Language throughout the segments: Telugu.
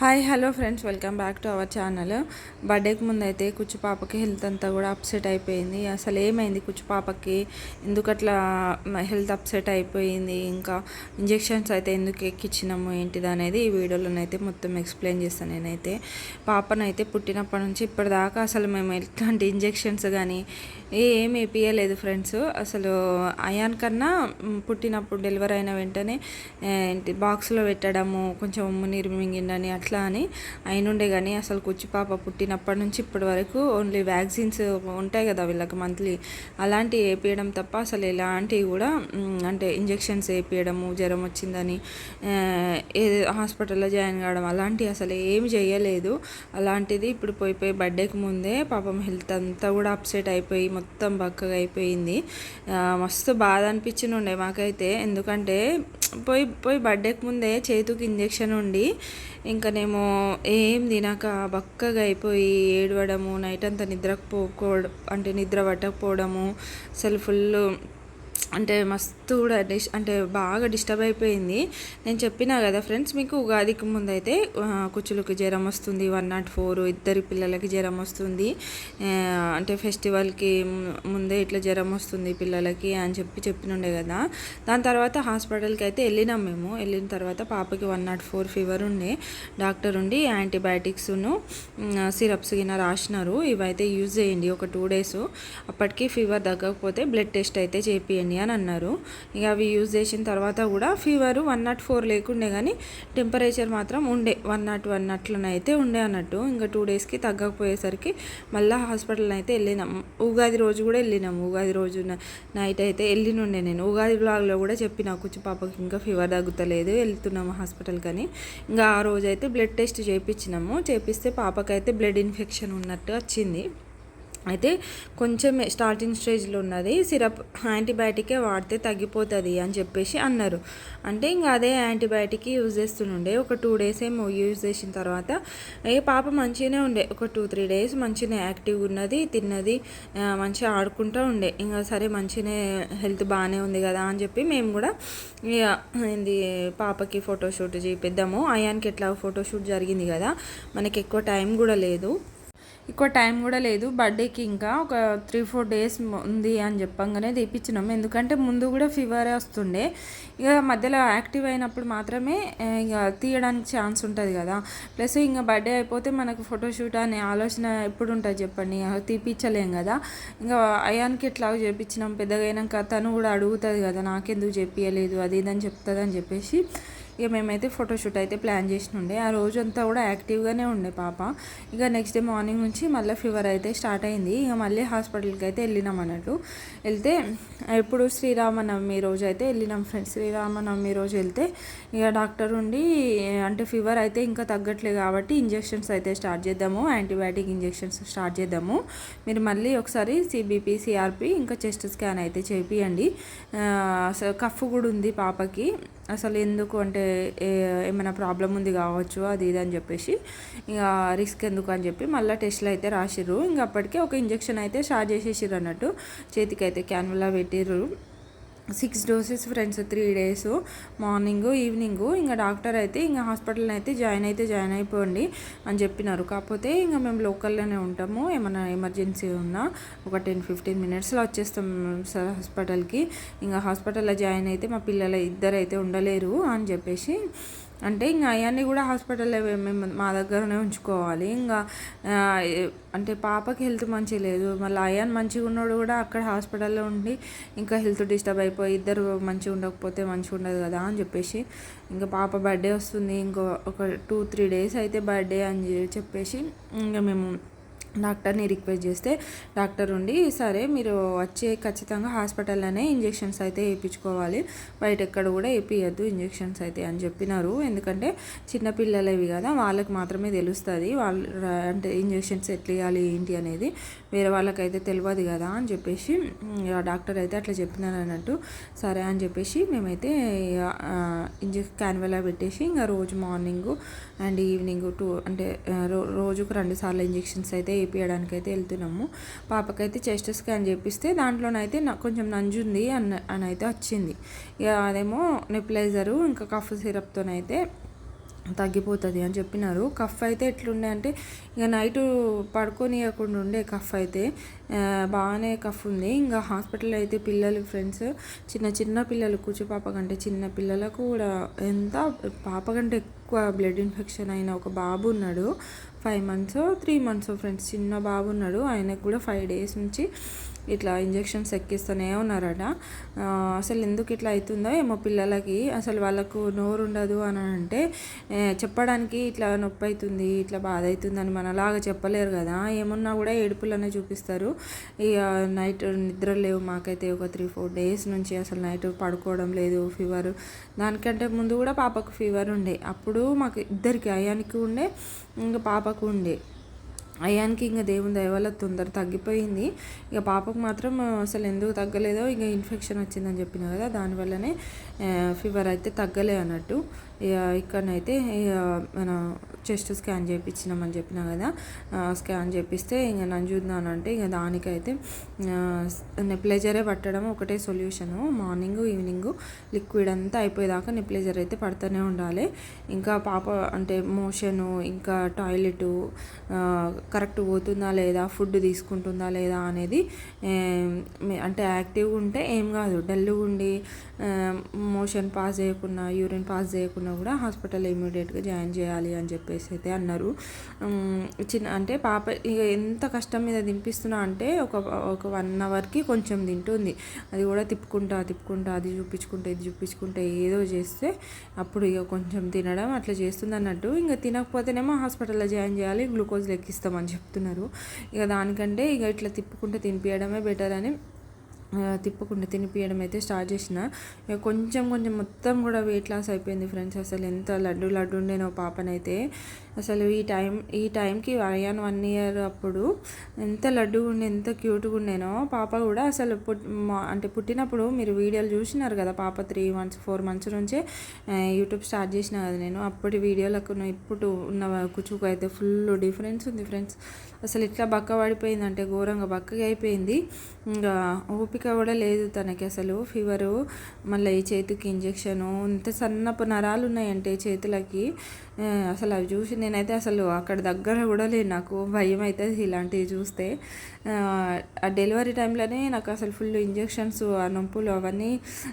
Hi hello friends, welcome back to our channel. బర్త్డేకి ముందు అయితే కుచ్చు పాపకి హెల్త్ అంతా కూడా అప్సెట్ అయిపోయింది. అసలు ఏమైంది కుచ్చు పాపకి, ఎందుకు అట్లా హెల్త్ అప్సెట్ అయిపోయింది, ఇంకా ఇంజెక్షన్స్ అయితే ఎందుకు ఎక్కించినాము ఏంటిది అనేది ఈ వీడియోలోనైతే మొత్తం ఎక్స్ప్లెయిన్ చేస్తాను. నేనైతే పాపనైతే పుట్టినప్పటి నుంచి ఇప్పటిదాకా అసలు మేము ఎట్లాంటి ఇంజెక్షన్స్ కానీ ఏం వేపియలేదు ఫ్రెండ్స్. అసలు అయాన్ కన్నా పుట్టినప్పుడు డెలివరీ అయిన వెంటనే బాక్స్లో పెట్టడము, కొంచెం ఉమ్ము నీరు మింగిండని అట్లా అని అయినుండే. కానీ అసలు కుచ్చి పాప పుట్టినప్పటి నుంచి ఇప్పటి వరకు ఓన్లీ వ్యాక్సిన్స్ ఉంటాయి కదా వీళ్ళకి మంత్లీ, అలాంటివి వేపించడం తప్ప అసలు ఎలాంటివి కూడా అంటే ఇంజెక్షన్స్ వేపించడము, జ్వరం వచ్చిందని హాస్పిటల్లో జాయిన్ కావడం అలాంటివి అసలు ఏమి చేయలేదు. అలాంటిది ఇప్పుడు పోయి బర్త్డేకి ముందే పాపం హెల్త్ అంతా కూడా అప్సెట్ అయిపోయి మొత్తం బక్కగా అయిపోయింది. మస్తు బాధ అనిపించిండే మాకైతే. ఎందుకంటే పోయి బర్త్డేకి ముందే చేతికి ఇంజెక్షన్ ఉండి ఇంకనేమో ఏం తినక బక్కగా అయిపోయి ఏడవడము, నైట్ అంతా నిద్ర పట్టకపోవడము, అసలు ఫుల్ అంటే మస్తు కూడా అంటే బాగా డిస్టర్బ్ అయిపోయింది. నేను చెప్పినా కదా ఫ్రెండ్స్ మీకు, ఉగాదికి ముందు అయితే కుచ్చులకి జ్వరం వస్తుంది, 104 ఇద్దరి పిల్లలకి జ్వరం వస్తుంది, అంటే ఫెస్టివల్కి ముందే ఇట్లా జ్వరం వస్తుంది పిల్లలకి అని చెప్పినుండే కదా. దాని తర్వాత హాస్పిటల్కి అయితే వెళ్ళినాం మేము. వెళ్ళిన తర్వాత పాపకి 104 ఫీవర్ ఉండే. డాక్టర్ ఉండి యాంటీబయాటిక్స్ను సిరప్స్ గిన రాసినారు. ఇవైతే యూజ్ చేయండి ఒక 2 days, అప్పటికి ఫీవర్ తగ్గకపోతే బ్లడ్ టెస్ట్ అయితే చేపియండి అని అన్నారు. ఇక అవి యూజ్ చేసిన తర్వాత కూడా ఫీవర్ 104 లేకుండే, కానీ టెంపరేచర్ మాత్రం ఉండే 101 అట్లనైతే ఉండే అన్నట్టు. ఇంకా 2 daysకి తగ్గకపోయేసరికి మళ్ళీ హాస్పిటల్ అయితే వెళ్ళినాం. ఉగాది రోజు కూడా వెళ్ళినాము. ఉగాది రోజు నైట్ అయితే వెళ్ళినుండే. నేను ఉగాది బ్లాగ్లో కూడా చెప్పిన కుచ్చు పాపకి ఇంకా ఫీవర్ తగ్గుతలేదు, వెళ్తున్నాము హాస్పిటల్కి అని. ఇంకా ఆ రోజు అయితే బ్లడ్ టెస్ట్ చేయించినాము. చేపిస్తే పాపకైతే బ్లడ్ ఇన్ఫెక్షన్ ఉన్నట్టు వచ్చింది. అయితే కొంచెం స్టార్టింగ్ స్టేజ్లో ఉన్నది, సిరప్ యాంటీబయాటికే వాడితే తగ్గిపోతుంది అని చెప్పేసి అన్నారు. అంటే ఇంకా అదే యాంటీబయాటిక్ యూజ్ చేస్తుండే. ఒక 2 days ఏమో యూజ్ చేసిన తర్వాత పాప మంచిగానే ఉండే. ఒక 2-3 days మంచిగానే యాక్టివ్గా ఉన్నది, తిన్నది, మంచిగా ఆడుకుంటూ ఉండే. ఇంకా సరే మంచిగానే హెల్త్ బాగానే ఉంది కదా అని చెప్పి మేము కూడా ఏంది పాపకి ఫోటోషూట్ చేపిద్దాము. అయాన్కి ఎట్లా ఫోటోషూట్ జరిగింది కదా, మనకి ఎక్కువ టైం కూడా లేదు. బర్త్డేకి ఇంకా ఒక 3-4 days ఉంది అని చెప్పంగానే తెప్పించినాం. ఎందుకంటే ముందు కూడా ఫీవరే వస్తుండే. ఇక మధ్యలో యాక్టివ్ అయినప్పుడు మాత్రమే ఇక తీయడానికి ఛాన్స్ ఉంటుంది కదా. ప్లస్ ఇంకా బర్త్డే అయిపోతే మనకు ఫోటోషూట్ అనే ఆలోచన ఎప్పుడు ఉంటుంది చెప్పండి, తీపిచ్చలేం కదా. ఇంకా అయాన్కి ఎట్లా చేపించినాం. పెద్దగా అయినాక తను కూడా అడుగుతుంది కదా, నాకెందుకు చెప్పియలేదు అది ఇదని చెప్తుంది అని చెప్పేసి ఇక మేమైతే ఫోటోషూట్ అయితే ప్లాన్ చేసినుండే. ఆ రోజంతా కూడా యాక్టివ్గానే ఉండే పాప. ఇక నెక్స్ట్ డే మార్నింగ్ నుంచి మళ్ళీ ఫీవర్ అయితే స్టార్ట్ అయింది. ఇక మళ్ళీ హాస్పిటల్కి అయితే వెళ్ళినాం అన్నట్టు. వెళ్తే ఎప్పుడు శ్రీరామనవమి రోజు అయితే వెళ్ళినాం ఫ్రెండ్స్. శ్రీరామనవమి రోజు వెళ్తే ఇక డాక్టర్ ఉండి అంటే ఫీవర్ అయితే ఇంకా తగ్గట్లేదు కాబట్టి ఇంజెక్షన్స్ అయితే స్టార్ట్ చేద్దాము, యాంటీబయాటిక్ ఇంజెక్షన్స్ స్టార్ట్ చేద్దాము, మీరు మళ్ళీ ఒకసారి సిబిపి సిఆర్పి ఇంకా చెస్ట్ స్కాన్ అయితే చేపియండి, కఫ్ కూడా ఉంది పాపకి, అసలు ఎందుకు అంటే ఏమైనా ప్రాబ్లం ఉంది కావచ్చు అది ఇది అని చెప్పేసి ఇక రిస్క్ ఎందుకు అని చెప్పి మళ్ళీ టెస్ట్లు అయితే రాసిర్రు. ఇంకా అప్పటికే ఒక ఇంజెక్షన్ అయితే స్టార్ట్ చేసేసిర్రు అన్నట్టు. చేతికి అయితే క్యాన్యులా పెట్టిర్రు. 6 doses friends, 3 days morning evening. ఇంకా డాక్టర్ అయితే ఇంకా హాస్పిటల్ని అయితే జాయిన్ అయిపోండి అని చెప్పినారు. కాకపోతే ఇంకా మేము లోకల్లోనే ఉంటాము, ఏమైనా ఎమర్జెన్సీ ఉన్నా ఒక 10-15 minutesలో వచ్చేస్తాం సార్ హాస్పిటల్కి. ఇంకా హాస్పిటల్లో జాయిన్ అయితే మా పిల్లలు ఇద్దరు అయితే ఉండలేరు అని చెప్పేసి అంటే ఇంకా అవన్నీ కూడా హాస్పిటల్లో మేము మా దగ్గరనే ఉంచుకోవాలి. ఇంకా అంటే పాపకి హెల్త్ మంచిగా లేదు, మళ్ళీ అయాన్ మంచిగా ఉన్నాడు కూడా అక్కడ హాస్పిటల్లో ఉండి ఇంకా హెల్త్ డిస్టర్బ్ అయిపోయి ఇద్దరు మంచిగా ఉండకపోతే మంచిగా ఉండదు కదా అని చెప్పేసి ఇంకా పాప బర్త్డే వస్తుంది, ఇంకో ఒక 2-3 days అయితే బర్త్డే అని చెప్పేసి ఇంకా మేము డాక్టర్ని రిక్వెస్ట్ చేస్తే డాక్టర్ ఉండి సరే మీరు వచ్చే ఖచ్చితంగా హాస్పిటల్లోనే ఇంజెక్షన్స్ అయితే వేయించుకోవాలి, బయట ఎక్కడ కూడా వేపియద్దు ఇంజెక్షన్స్ అయితే అని చెప్పినారు. ఎందుకంటే చిన్నపిల్లలవి కదా, వాళ్ళకి మాత్రమే తెలుస్తుంది వాళ్ళు అంటే ఇంజెక్షన్స్ ఎట్లా ఇవ్వాలి ఏంటి అనేది, వేరే వాళ్ళకైతే తెలియదు కదా అని చెప్పేసి డాక్టర్ అయితే అట్లా చెప్పినారు అన్నట్టు. సరే అని చెప్పేసి మేమైతే క్యాన్యులా పెట్టేసి ఇంకా రోజు మార్నింగ్ అండ్ ఈవినింగ్ అంటే రోజుకు 2 సార్లు ఇంజెక్షన్స్ అయితే వేయించడానికి అయితే వెళ్తున్నాము. పాపకైతే చెస్ట్ స్కాన్ చేపిస్తే దాంట్లోనైతే కొంచెం నంజుంది అని అయితే వచ్చింది. ఇక అదేమో నెప్లైజరు ఇంకా కఫ్ సిరప్తోనైతే తగ్గిపోతుంది అని చెప్పినారు. కఫ్ అయితే ఎట్లుండే అంటే ఇక నైటు పడుకోనియకుండా ఉండే కఫ్ అయితే బాగానే కఫ్ ఉంది. ఇంకా హాస్పిటల్లో అయితే పిల్లలు ఫ్రెండ్స్ చిన్న చిన్న పిల్లలు పాప కంటే చిన్న పిల్లలకు కూడా ఎంత పాప కంటే ఎక్కువ బ్లడ్ ఇన్ఫెక్షన్ అయిన ఒక బాబు ఉన్నాడు. 5 months 3 months ఫ్రెండ్స్, చిన్న బాబు ఉన్నాడు. ఆయనకు కూడా 5 days నుంచి ఇట్లా ఇంజెక్షన్స్ ఎక్కిస్తూనే ఉన్నారట. అసలు ఎందుకు ఇట్లా అవుతుందో ఏమో పిల్లలకి. అసలు వాళ్ళకు నోరు ఉండదు అని అంటే చెప్పడానికి ఇట్లా నొప్పి అవుతుంది, ఇట్లా బాధ అవుతుంది అని మనలాగా చెప్పలేరు కదా. ఏమున్నా కూడా ఏడుపులనే చూపిస్తారు. ఇక నైట్ నిద్ర లేవు మాకైతే ఒక 3-4 days నుంచి అసలు నైట్ పడుకోవడం లేదు. ఫీవర్, దానికంటే ముందు కూడా పాపకు ఫీవర్ ఉండే. అప్పుడు మాకు ఇద్దరికి, అయానికి ఉండే ఇంకా పాపకు ఉండే. అయానికి ఇంకా దేవుని దయ వల్ల తొందర తగ్గిపోయింది. ఇక పాపకు మాత్రం అసలు ఎందుకు తగ్గలేదో, ఇక ఇన్ఫెక్షన్ వచ్చిందని చెప్పిన కదా, దానివల్లనే ఫీవర్ అయితే తగ్గలే అన్నట్టు. ఇక ఇక్కడనైతే మన చెస్ట్ స్కాన్ చేయించినామని చెప్పిన కదా, స్కాన్ చేపిస్తే ఇంకా నన్ను చూద్దానంటే ఇక దానికైతే నెప్లైజరే పట్టడం ఒకటే సొల్యూషను. మార్నింగ్ ఈవినింగ్ లిక్విడ్ అంతా అయిపోయేదాకా నెప్లైజర్ అయితే పడుతూనే ఉండాలి. ఇంకా పాప అంటే మోషను ఇంకా టాయిలెట్ కరెక్ట్ పోతుందా లేదా, ఫుడ్ తీసుకుంటుందా లేదా అనేది, అంటే యాక్టివ్గా ఉంటే ఏం కాదు, డల్గా ఉండి మోషన్ పాస్ చేయకుండా యూరిన్ పాస్ చేయకుండా కూడా హాస్పిటల్ ఇమీడియట్గా జాయిన్ చేయాలి అని చెప్పేసి అయితే అన్నారు. అంటే పాప ఇక ఎంత కష్టం మీద తినిపిస్తున్నా అంటే ఒక 1 hourకి కొంచెం తింటుంది. అది కూడా తిప్పుకుంటా అది చూపించుకుంటే ఇది చూపించుకుంటే ఏదో చేస్తే అప్పుడు ఇక కొంచెం తినడం అట్లా చేస్తుంది అన్నట్టు. ఇంకా తినకపోతేనేమో హాస్పిటల్లో జాయిన్ చేయాలి, గ్లూకోజ్ లెక్కిస్తామని చెప్తున్నారు. ఇక దానికంటే ఇక ఇట్లా తిప్పుకుంటే తినిపించడమే బెటర్ అని తిప్పకుండా తినిపించడం అయితే స్టార్ట్ చేసిన. ఇక కొంచెం మొత్తం కూడా వెయిట్ లాస్ అయిపోయింది ఫ్రెండ్స్. అసలు ఎంత లడ్డు ఉండేనో పాపనైతే. అసలు ఈ టైంకి అయాన్ 1 year అప్పుడు ఎంత లడ్డుగా ఉండే, ఎంత క్యూట్గా ఉండేనో. పాప కూడా అసలు అంటే పుట్టినప్పుడు మీరు వీడియోలు చూసినారు కదా, పాప 3 months 4 months నుంచే యూట్యూబ్ స్టార్ట్ చేసిన కదా నేను. అప్పటి వీడియోలకు ఇప్పుడు ఉన్న కుచుకు అయితే ఫుల్ డిఫరెన్స్ ఉంది ఫ్రెండ్స్. అసలు ఇట్లా బక్క పడిపోయిందంటే ఘోరంగా బక్కగా అయిపోయింది. ఇంకా ఓపిక కూడా లేదు తనకి. అసలు ఫీవరు, మళ్ళీ ఈ చేతికి ఇంజెక్షను, ఇంత సన్నపు నరాలు ఉన్నాయంటే చేతులకి. అసలు అవి చూసి నేనైతే అసలు అక్కడ దగ్గర కూడా లేదు, నాకు భయం అవుతుంది ఇలాంటివి చూస్తే. ఆ డెలివరీ టైంలోనే నాకు అసలు ఫుల్ ఇంజెక్షన్స్, ఆ నొప్పులు అవన్నీ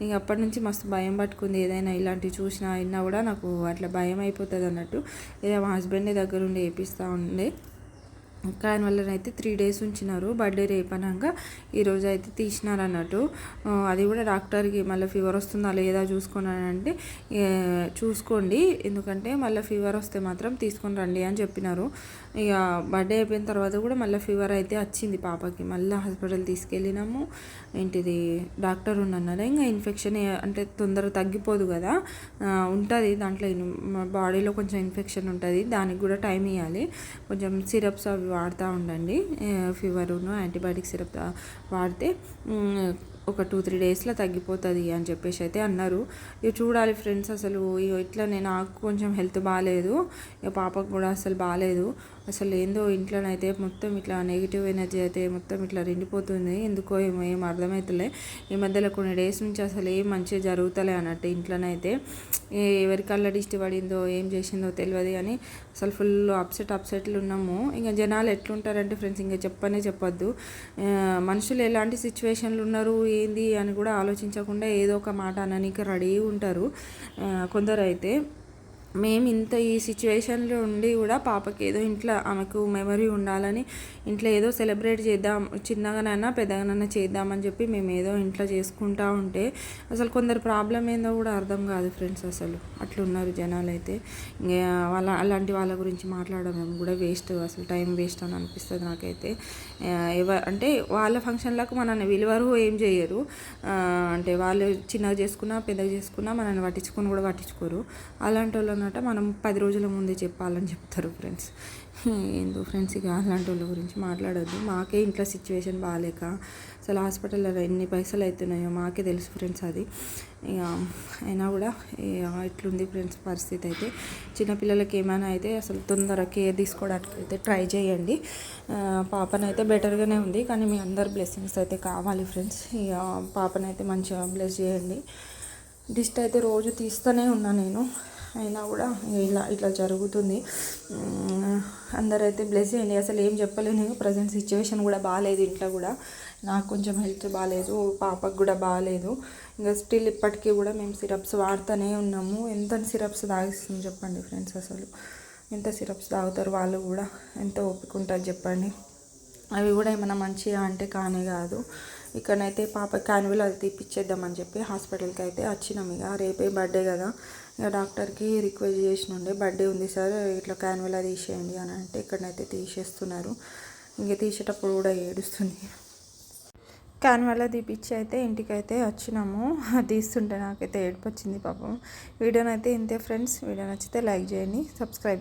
ఇంక అప్పటి నుంచి మస్తు భయం పట్టుకుంది. ఏదైనా ఇలాంటివి చూసినా అయినా కూడా నాకు అట్లా భయం అయిపోతుంది అన్నట్టు. ఇక మా హస్బెండ్ దగ్గర ఉండి వేపిస్తూ ఉండే. దాని వల్లనైతే 3 days ఉంచినారు. బర్త్డే రేపనంగా ఈరోజు అయితే తీసినారు అన్నట్టు. అది కూడా డాక్టర్కి మళ్ళీ ఫీవర్ వస్తుందా లేదా చూసుకున్నానంటే చూసుకోండి, ఎందుకంటే మళ్ళీ ఫీవర్ వస్తే మాత్రం తీసుకొని రండి అని చెప్పినారు. ఇక బర్త్డే అయిపోయిన తర్వాత కూడా మళ్ళీ ఫీవర్ అయితే వచ్చింది పాపకి. మళ్ళీ హాస్పిటల్ తీసుకెళ్ళినాము. ఏంటిది డాక్టర్ ఉన్నన్నారు, ఇంకా ఇన్ఫెక్షన్ అంటే తొందరగా తగ్గిపోదు కదా, ఉంటుంది దాంట్లో బాడీలో కొంచెం ఇన్ఫెక్షన్ ఉంటుంది, దానికి కూడా టైం ఇవ్వాలి. కొంచెం సిరప్స్ అవి వాడుతూ ఉండండి. ఫీవరును యాంటీబయాటిక్ సిరప్ వాడితే ఒక 2-3 daysలో తగ్గిపోతుంది అని చెప్పేసి అయితే అన్నారు. ఇక చూడాలి ఫ్రెండ్స్. అసలు ఇట్లనే నాకు కొంచెం హెల్త్ బాగాలేదు, ఇక పాపకు కూడా అసలు బాగాలేదు. అసలు ఏందో ఇంట్లోనైతే మొత్తం ఇట్లా నెగిటివ్ ఎనర్జీ అయితే మొత్తం ఇట్లా నిండిపోతుంది. ఎందుకో ఏం అర్థమవుతలే. ఈ మధ్యలో కొన్ని డేస్ నుంచి అసలు ఏం మంచిగా జరుగుతలే అన్నట్టు ఇంట్లోనైతే. ఎవరి కళ్ళ దిష్టి పడిందో ఏం చేసిందో తెలియదు కానీ అసలు ఫుల్ అప్సెట్లు ఉన్నాము. ఇంకా జనాలు ఎట్లుంటారంటే ఫ్రెండ్స్ ఇంకా చెప్పొద్దు. మనుషులు ఎలాంటి సిచ్యువేషన్లు ఉన్నారు ఏంది అని కూడా ఆలోచించకుండా ఏదో ఒక మాట అననీకి రెడీ ఉంటారు కొందరు అయితే. మేము ఇంత ఈ సిచ్యువేషన్లో ఉండి కూడా పాపకి ఏదో ఇంట్లో ఆమెకు మెమరీ ఉండాలని ఇంట్లో ఏదో సెలబ్రేట్ చేద్దాం, చిన్నగానైనా పెద్దగానైనా చేద్దామని చెప్పి మేము ఏదో ఇంట్లో చేసుకుంటూ ఉంటే అసలు కొందరు ప్రాబ్లం ఏందో కూడా అర్థం కాదు ఫ్రెండ్స్. అసలు అట్లున్నారు జనాలు అయితే. అలాంటి వాళ్ళ గురించి మాట్లాడడం కూడా వేస్ట్, అసలు టైం వేస్ట్ అని అనిపిస్తుంది నాకైతే. అంటే వాళ్ళ ఫంక్షన్లకు మనల్ని విలువరు ఏం చేయరు. అంటే వాళ్ళు చిన్నగా చేసుకున్నా పెద్దగా చేసుకున్నా మనల్ని పట్టించుకోరు. అలాంటి వాళ్ళు అన్నమాట మనం 10 రోజుల ముందే చెప్పాలని చెప్తారు ఫ్రెండ్స్. ఏందో ఫ్రెండ్స్, ఇక అలాంటి వాళ్ళ గురించి మాట్లాడొద్దు. మాకే ఇంట్లో సిచ్యువేషన్ బాగాలేక అసలు హాస్పిటల్లో ఎన్ని పైసలు అవుతున్నాయో మాకే తెలుసు ఫ్రెండ్స్. అది ఇక అయినా కూడా ఇట్లుంది ఫ్రెండ్స్ పరిస్థితి అయితే. చిన్నపిల్లలకి ఏమైనా అయితే అసలు తొందరగా కేర్ తీసుకోవడానికి అయితే ట్రై చేయండి. పాపనైతే బెటర్గానే ఉంది, కానీ మీ అందరు బ్లెస్సింగ్స్ అయితే కావాలి ఫ్రెండ్స్. ఇక పాపనైతే మంచిగా బ్లెస్ చేయండి. దిష్టి అయితే రోజు తీస్తూనే ఉన్నా నేను. అయినా కూడా ఇట్లా జరుగుతుంది. అందరైతే బ్లెస్ చేయండి. అసలు ఏం చెప్పలేను. ప్రజెంట్ సిచ్యువేషన్ కూడా బాగాలేదు ఇంట్లో కూడా. నాకు కొంచెం హెల్త్ బాగాలేదు, పాపకు కూడా బాగాలేదు. ఇంకా స్టిల్ ఇప్పటికీ కూడా మేము సిరప్స్ వాడుతూనే ఉన్నాము. ఎంత సిరప్స్ తాగిస్తుంది చెప్పండి ఫ్రెండ్స్. అసలు ఎంత సిరప్స్ తాగుతారు వాళ్ళు కూడా, ఎంత ఓపిక ఉంటుంది చెప్పండి. అవి కూడా ఏమైనా మంచిగా అంటే కానే కాదు. ఇక్కడనైతే పాప క్యాన్యువల్ అది తీపిచ్చేద్దామని చెప్పి హాస్పిటల్కి అయితే వచ్చినాం. ఇక రేపే బర్త్డే కదా, ఇక డాక్టర్కి రిక్వెస్ట్ చేసినుండే, బర్త్డే ఉంది సార్ ఇట్లా క్యాన్యువల్ అది తీసేయండి అని అంటే ఇక్కడనైతే తీసేస్తున్నారు. ఇంక తీసేటప్పుడు కూడా ఏడుస్తుంది. క్యాన్యువల్ తీపిచ్చి అయితే ఇంటికైతే వచ్చినాము. తీస్తుంటే నాకైతే ఏడుపు వచ్చింది పాపం. వీడియోనైతే ఇంతే ఫ్రెండ్స్. వీడియో నచ్చితే లైక్ చేయండి, సబ్స్క్రైబ్ చేయండి.